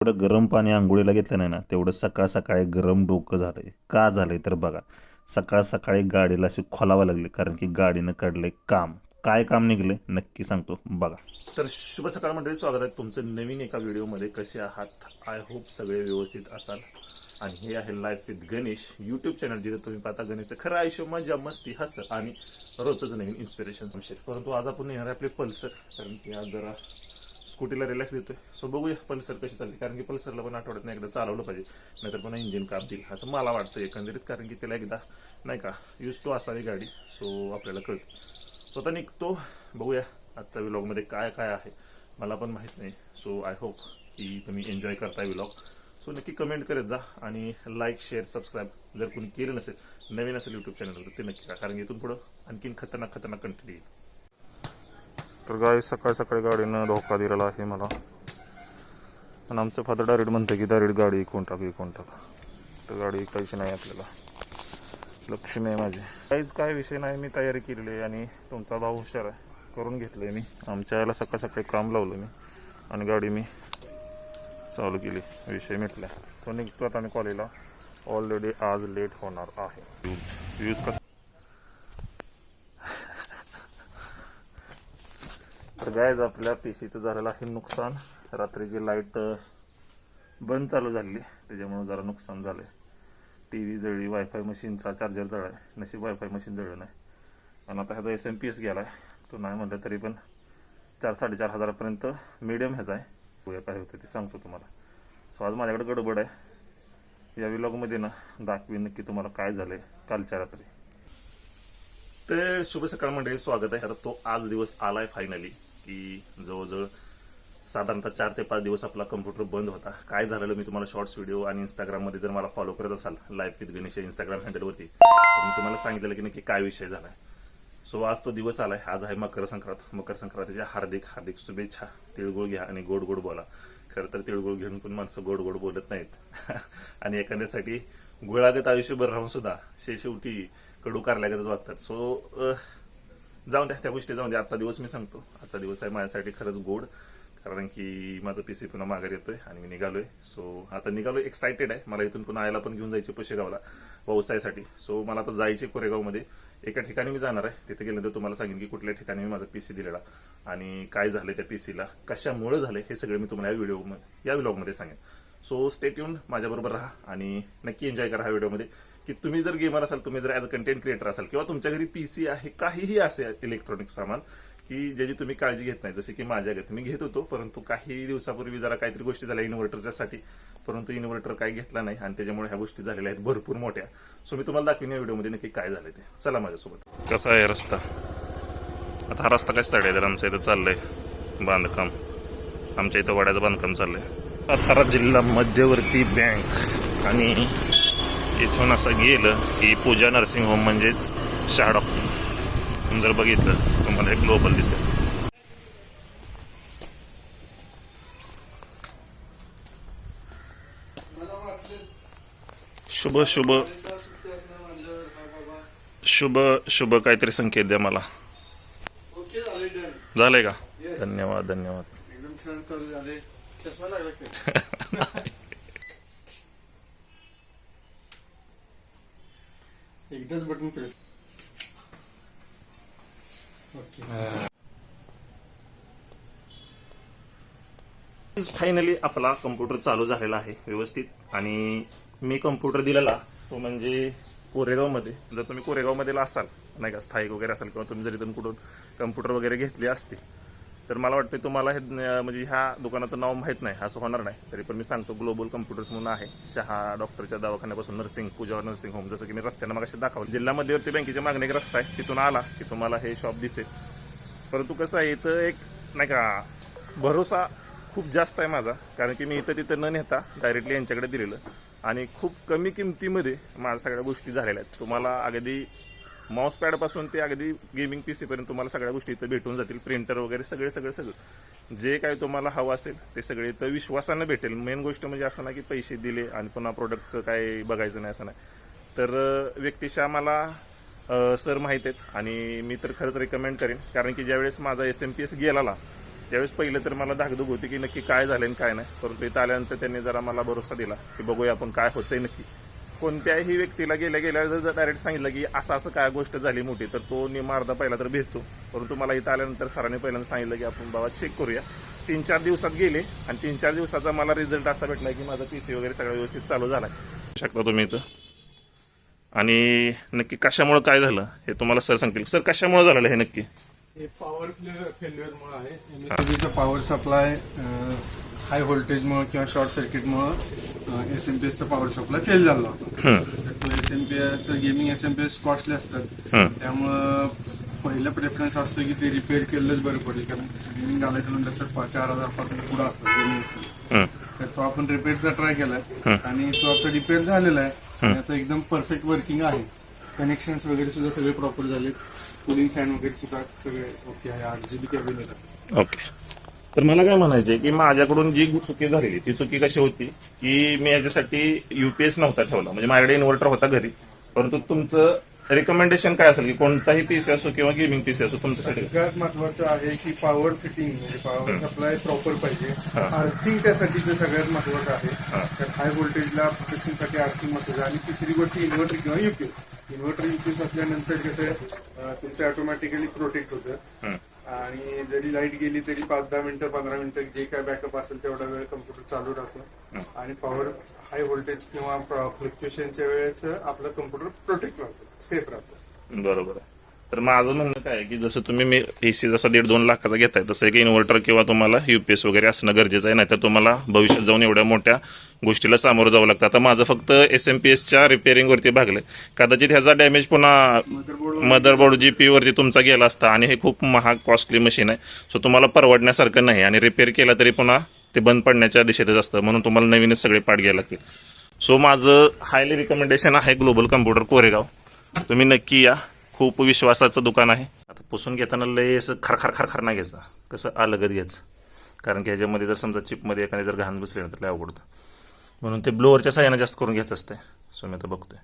तेवढं गरम पाणी आंघोळीला घेतलं नाही ना तेवढं सकाळ सकाळी गरम डोकं झालंय. का झालंय तर बघा, सकाळ सकाळी गाडीला अशी खोलावं लागले कारण की गाडीनं काढलंय काम. काय काम निघले नक्की सांगतो बघा. तर शुभ सकाळ मंडळी, स्वागत आहे तुमचं नवीन एका व्हिडिओमध्ये. कसे आहात? आय होप सगळे व्यवस्थित असाल. आणि हे आहे life with Ganesh YouTube channel, जिथे तुम्ही पाहता गणेशचं खरं आयुष्य, मजा मस्ती हस आणि रोजच नवीन इन्स्पिरेशन शेअर. परंतु आज आपण येणार आहे आपले पल्सर, कारण की आज जरा स्कूटीला रिलॅक्स देतोय. सो बघूया पल्सर कशी चालते, कारण की पल्सरला पण आठवड्यात एकदा चालवलं पाहिजे, नाहीतर पण इंजिन काम देईल असं मला वाटतं एकंदरीत. कारण की त्याला एकदा नाही का यूज टू असावी गाडी, सो आपल्याला कळतं. स्वतः निघतो, बघूया आजच्या व्लॉगमध्ये काय काय आहे मला पण माहीत नाही. सो आय होप की तुम्ही एन्जॉय करताय व्लॉग. सो नक्की कमेंट करत जा आणि लाईक शेअर सबस्क्राईब जर कोणी केलं नसेल, नवीन असेल यूट्यूब चॅनलवर, ते नक्की करा, कारण की इथून पुढं आणखीन खतरनाक खतरनाक कंटेंट येईल. तर गाडी सकाळी सकाळी गाडीनं धोका दिलेला आहे मला, आणि आमचं फादर डायरेक्ट म्हणतं की डायरेक्ट गाडी इकून टाक. तर गाडी ऐकायची नाही आपल्याला, लक्ष नाही माझे. काहीच काय विषय नाही, मी तयारी केलेली आहे आणि तुमचा भाऊ हुशार आहे, करून घेतलं आहे मी. आमच्या याला सकाळ सकाळी काम लावलं मी आणि गाडी मी चालू केली, विषय मिटला. सो निघतो आता मी कॉलेजला. ऑलरेडी आज लेट होणार आहे. यूज कसं तर गायज, आपल्या पीसीचं झालेलं आहे नुकसान. रात्रीची लाईट बंद चालू झाली, त्याच्यामुळे जरा नुकसान झालंय. टी व्ही जळली, वायफाय मशीनचा चार्जर जळाय, नशीब वायफाय मशीन जळलं नाही. आणि आता ह्याचा SMP गेला आहे, तो नाही म्हटलं तरी पण 4-4.5 हजारापर्यंत मीडियम ह्याचा आहे. बघूया काय होतं ते सांगतो तुम्हाला. सो आज माझ्याकडे गडबड आहे, या व्लॉगमध्ये ना दाखवीन नक्की तुम्हाला काय झालंय कालच्या रात्री. तर शुभ सकाळ मंडळी, स्वागत आहे. आता तो आज दिवस आलाय फायनली, की जवळजवळ साधारणतः 4 ते 5 दिवस आपला कम्प्युटर बंद होता. काय झालेलं मी तुम्हाला शॉर्ट्स व्हिडिओ आणि इंस्टाग्राममध्ये जर मला फॉलो करत असाल लाईफ विथ गणेश इंस्टाग्राम हँडलवरती, तर मी तुम्हाला सांगितलेलं की नक्की काय विषय झालाय. सो आज तो दिवस आलाय. आज आहे मकर संक्रांत. मकर संक्रांतीच्या हार्दिक हार्दिक शुभेच्छा. तिळगुळ घ्या आणि गोड गोड बोला. खरं तर तिळगुळ घेऊन पण माणसं गोड गोड बोलत नाहीत आणि एखाद्यासाठी गुळागत आयुष्यभर राहून सुद्धा शेवटी कडू कारल्यागतच वागतात. सो जाऊन द्या त्या गोष्टी, जाऊन द्या. आजचा दिवस मी सांगतो, आजचा दिवस आहे माझ्यासाठी खरंच गोड, कारण की माझं PC पुन्हा माघारी येतोय आणि मी निघालोय. सो आता निघालोय, एक्सायटेड आहे. मला इथून पुन्हा आयला पण घेऊन जायचे पुशेगावला व्यवसायासाठी. सो मला आता जायचे कोरेगावमध्ये एका ठिकाणी मी जाणार आहे. तिथे गेल्यानंतर तुम्हाला सांगेन की कुठल्या ठिकाणी मी माझा PC दिलेला आणि काय झालंय त्या PCला, कशामुळे झालंय, हे सगळं मी तुम्हाला या व्लॉगमध्ये सांगेन. सो स्टे ट्यून, माझ्याबरोबर राहा आणि नक्की एन्जॉय करा ह्या व्हिडिओमध्ये. की तुम्ही जर गेमर असाल, तुम्ही जर ॲज अ कंटेंट क्रिएटर असाल, किंवा तुमच्या घरी PC आहे, काहीही असे इलेक्ट्रॉनिक सामान की ज्याची तुम्ही काळजी घेत नाही, जसे की माझ्या घरी मी घेत होतो, परंतु काही दिवसापूर्वी जरा काहीतरी गोष्टी झाल्या इन्व्हर्टरच्यासाठी, परंतु इन्व्हर्टर काही घेतला नाही आणि त्याच्यामुळे ह्या गोष्टी झालेल्या आहेत भरपूर मोठ्या. सो मी तुम्हाला दाखवीन या व्हिडिओमध्ये नक्की काय झालंय ते. चला माझ्यासोबत. कसा आहे रस्ता? आता हा रस्ता कशासाठी आहे? तर आमच्या इथं चाललंय बांधकाम, आमच्या इथं वाड्याचं बांधकाम चाललंय. सातारा जिल्हा मध्यवर्ती बँक, आणि इथून असं गेलं की पूजा नर्सिंग होम म्हणजेच शाह डॉक्टर. जर बघितलं तुम्हाला एक ग्लोबल दिसेल. शुभ शुभ शुभ शुभ काहीतरी संकेत द्या मला. झालंय का? धन्यवाद धन्यवाद. एकदम छान चालू झाले. चष्मा लागला एकदाच बटन प्रेस. फायनली आपला कम्प्युटर चालू झालेला आहे व्यवस्थित. आणि मी कम्प्युटर दिलेला तो म्हणजे कोरेगावमध्ये. जर तुम्ही कोरेगावमध्ये असाल नाही का, स्थायिक वगैरे असाल, किंवा तुम्ही जर इथून कुठून कम्प्युटर वगैरे घेतले असते, तर मला वाटतं तुम्हाला हे म्हणजे ह्या दुकानाचं नाव माहीत नाही असं होणार नाही. तरी पण मी सांगतो, ग्लोबल कम्प्युटर्स म्हणून आहे. शहा डॉक्टरच्या दवाखान्यापासून पूजा नर्सिंग होम, जसं की मी रस्त्यानं मग दाखवलं. जिल्हा मध्यवर्ती बँकेच्या मागणी एक रस्ता आहे, तिथून आला की तुम्हाला हे शॉप दिसेल. परंतु कसं आहे, इथं एक नाही का भरोसा खूप जास्त आहे माझा, कारण की मी इथं तिथं न नेता डायरेक्टली यांच्याकडे दिलेलं आणि खूप कमी किमतीमध्ये माझ्या सगळ्या गोष्टी झालेल्या आहेत. तुम्हाला अगदी माऊस पॅडपासून ते अगदी गेमिंग PC पर्यंत तुम्हाला सगळ्या गोष्टी इथं भेटून जातील. प्रिंटर वगैरे सगळं जे काय तुम्हाला हवं असेल ते सगळे इथं विश्वासानं भेटेल. मेन गोष्ट म्हणजे असं नाही की पैसे दिले आणि पुन्हा प्रोडक्टचं काय बघायचं नाही, असं नाही. तर व्यक्तिशः मला सर माहीत आहेत आणि मी तर खरंच रेकमेंड करेन, कारण की ज्यावेळेस माझा SMP गेला ज्यावेळेस पहिलं तर मला धाकधूक होती की नक्की काय झालं आणि काय नाही, परंतु इथं आल्यानंतर त्यांनी जरा मला भरोसा दिला की बघूया आपण काय होतंय नक्की. कोणत्याही व्यक्तीला गेल्या जर डायरेक्ट सांगितलं की असं काय गोष्ट झाली मोठी तर तो निम्मा अर्धा पहिला तर भेटतो, परंतु मला इथं आल्यानंतर सरांनी पहिल्यांदा सांगितलं की आपण बाबा चेक करूया. 3-4 दिवसात गेले आणि 3-4 दिवसाचा मला रिझल्ट असा भेटला की माझा PC वगैरे सगळं व्यवस्थित चालू झाला शकता तुम्ही इथं. आणि नक्की कशामुळे काय झालं हे तुम्हाला सर सांगतील. सर कशामुळे झालेलं हे नक्की? हे पॉवर फेल्युअरमुळे आहे. एमएससीबीचा पॉवर सप्लाय हाय व्होल्टेजमुळे किंवा शॉर्ट सर्किटमुळे एसएमपीएसचा पॉवर सप्लाय फेल झाला होता. तर तो एसएमपीएस गेमिंग एसएमपीएस कॉस्टली असतात, त्यामुळं पहिलं प्रेफरन्स असतो की ते रिपेअर केलंच बरं पडेल, कारण गेमिंग घालायचं नंतर सर 4,000 पासून पुढं असतं गेमिंग एसएमपीएस. तर तो आपण रिपेअरचा ट्राय केलाय आणि तो आता रिपेअर झालेला आहे आणि आता एकदम परफेक्ट वर्किंग आहे. कनेक्शन्स वगैरे सुद्धा सगळे प्रॉपर झाले, कूलिंग फॅन वगैरे सुद्धा सगळे ओके आहे. 8GB कॅबिन आहे. ओके. तर मला काय म्हणायचे की माझ्याकडून जी चुकी झालेली ती चुकी कशी होती की मी याच्यासाठी UPS नव्हता ठेवला, म्हणजे माझ्याकडे इन्व्हर्टर होता घरी, परंतु तुमचं रिकमेंडेशन काय असेल की कोणताही PC असो किंवा गेमिंग PC असो तुमच्यासाठी? सगळ्यात महत्वाचं आहे की पॉवर फिटिंग म्हणजे पॉवर सप्लाय प्रॉपर पाहिजे. अर्थिंग त्यासाठीचं सगळ्यात महत्वाचं आहे. तर हाय व्होल्टेजला प्रोटेक्शनसाठी अर्थिंग महत्वाचं आहे. आणि तिसरी गोष्ट इन्व्हर्टर किंवा UPS. इन्व्हर्टर UPS असल्यानंतर कसं तुमचं ऑटोमॅटिकली प्रोटेक्ट होतं आणि जरी लाईट गेली तरी 5-10 मिनिटं 15 मिनिटं जे काय बॅकअप असेल तेवढा वेळ कम्प्युटर चालू राहतो आणि पॉवर हाय व्होल्टेज किंवा फ्लक्च्युएशनच्या वेळेस आपलं कम्प्युटर प्रोटेक्ट राहतो, सेफ राहतो. बरोबर आहे. तर माझं म्हणणं काय आहे की जसं तुम्ही PC जसा 1.5-2 लाखाचा घेताय तसं एक इन्व्हर्टर किंवा तुम्हाला UPS वगैरे असणं गरजेचं आहे, नाहीतर तुम्हाला भविष्यात जाऊन एवढ्या मोठ्या गोष्टीला सामोरं जावं लागतं. आता माझं फक्त SMPSच्या रिपेअरिंगवरती भागलंय, कदाचित ह्याचा डॅमेज पुन्हा मदरबोर्ड GPU वरती तुमचा गेला असता आणि हे खूप महाग कॉस्टली मशीन आहे, सो तुम्हाला परवडण्यासारखं नाही आणि रिपेअर केला तरी पुन्हा ते बंद पडण्याच्या दिशेतच असतं, म्हणून तुम्हाला नवीनच सगळे पार्ट घ्यायला लागतील. सो माझं हायली रिकमेंडेशन आहे ग्लोबल कम्प्युटर कोरेगाव. तुम्ही नक्की या, खूप विश्वासाचं दुकान आहे. आता पुसून घेताना लय असं खरखर नाही घ्यायचं, कसं अलगद घ्यायचं, कारण की ह्याच्यामध्ये जर समजा चिपमध्ये एखादी जर घाण बसली ना तर लय अवघडतं, म्हणून ते ब्लोअरच्या साह्यानं जास्त करून घ्यायचं असते. सो मी आता बघतोय.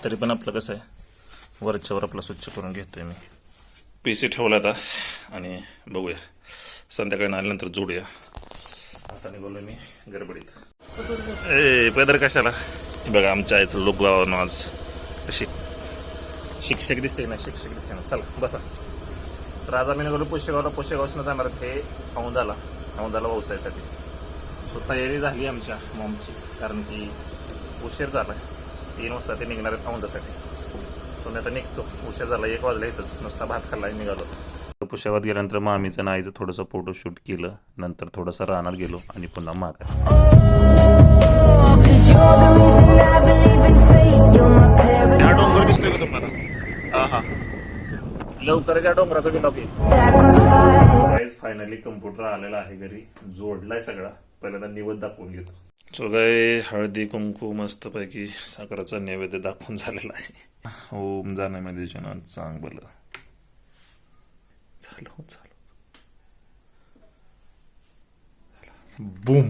तरी पण आपलं कसं आहे वरच्यावर आपला स्वच्छ करून घेतोय मी. PC ठेवला आता आणि बघूया संध्याकाळी आल्यानंतर जोडूया. आता निघालो मी गडबडीत. पदर कशाला? बघा आमच्या आईचं लोक गावानं आज कशी शिक्षक दिसते ना, शिक्षक दिसते ना. चला बसा. तर आज आम्ही निघालो पुशेगावसनं जाणार हे औंधाला व्यवसायासाठी. सो तयारी झाली आमच्या मॉमची, कारण की उशीर झाला, 3 वाजता ते निघणार आहेत औंधासाठी. सो मी आता निघतो, उशीर झाला, 1 वाजला इथंच नुसता भात खाल्ला निघालो. पुशेगावात गेल्यानंतर मामीचं आणि आईचं थोडंसं फोटोशूट केलं, नंतर थोडंसं रानात गेलो आणि पुन्हा मागा. हा डोंगर दिसतोय का तुम्हाला? हा लवकरच या डोंगराचा गेला की गाईज फायनली कम्प्युटर आलेला आहे घरी, जोडलाय सगळा. पहिल्यांदा निवद दाखवून घेतो. सो गाय हळदी कुंकू मस्तपैकी साखराचा नैवेद्य दाखवून झालेला आहे. ओम जाण्यामध्ये जनात चांग बल झालं बूम.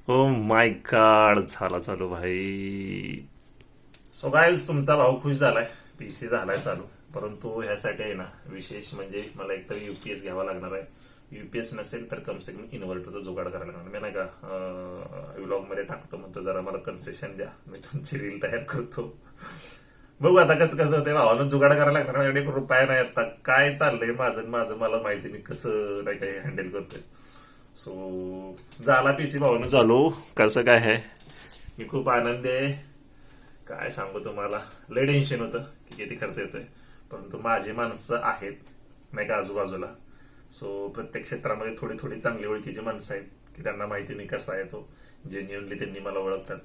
ओ माय गॉड, झाला चालू भाई. सो गाईज तुमचा भाऊ खुश झालाय, PC झालाय चालू, परंतु ह्यासाठी आहे ना विशेष म्हणजे मला एकतर UPS घ्यावा लागणार आहे. UPS नसेल तर कम से कम इन्व्हर्टरचा जुगाड करायला लागणार. मी नाही का व्लॉग मध्ये टाकतो म्हणतो जरा मला कन्सेशन द्या, मी तुमची रील तयार करतो. बघू आता कसं होतं. भावानं जुगाड करायला लागणार, माझ्याकडे 1 रुपया नाही. आता काय चाललंय माझं मला माहिती, मी कसं नाही काय हँडल करतोय. सो झाला PC भावानं चालू. कसं काय आहे, मी खूप आनंदी आहे. काय सांगू तुम्हाला, लय टेन्शन होतं की किती खर्च येतोय, परंतु माझी माणसं आहेत नाही का आजूबाजूला. सो प्रत्येक क्षेत्रामध्ये थोडी चांगली ओळखीची माणसं आहेत की त्यांना माहिती मी कसा आहे तो, जेन्युअनली त्यांनी मला ओळखतात.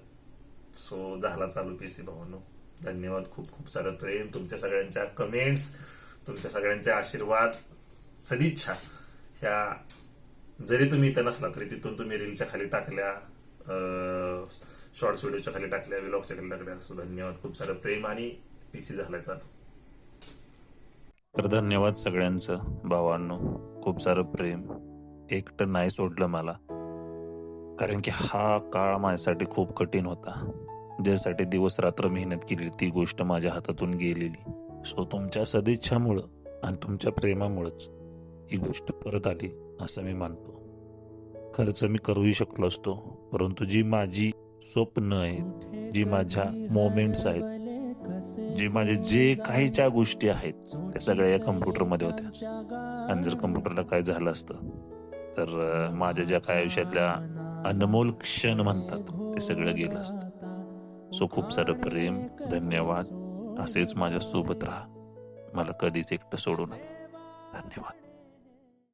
सो झाला चालू PC भावांनो. धन्यवाद, खूप सारं प्रेम, तुमच्या सगळ्यांच्या कमेंट्स, तुमच्या सगळ्यांचे आशीर्वाद, सदिच्छा ह्या जरी तुम्ही इथं नसला तरी तिथून तुम्ही रीलच्या खाली टाकल्या, शॉर्ट्स व्हिडिओच्या खाली टाकल्या, व्लॉगच्या खाली टाकल्या. सो धन्यवाद, खूप सारं प्रेम आणि PC झालाय चालू. तर धन्यवाद सगळ्यांचं भावांनो, खूप सारं प्रेम. एकटं नाही सोडलं मला. कारण की हा काळ माझ्यासाठी खूप कठीण होता. ज्यासाठी दिवस रात्र मेहनत केली ती गोष्ट माझ्या हातातून गेलेली. सो तुमच्या सदिच्छामुळं आणि तुमच्या प्रेमामुळंच ही गोष्ट परत आली असं मी मानतो. खर्च मी करूही शकलो असतो, परंतु जी माझी स्वप्न आहेत, जी माझ्या मोमेंट्स आहेत, जे माझे जे काहीच्या गोष्टी आहेत त्या सगळ्या या कम्प्युटरमध्ये होत्या. आणि जर कम्प्युटरला काय झालं असतं तर माझ्या ज्या काय आयुष्यातल्या अनमोल क्षण म्हणतात ते सगळं गेलं असतं. सो खूप सारं प्रेम, धन्यवाद. असेच माझ्या सोबत राहा, मला कधीच एकटं सोडू नका. धन्यवाद.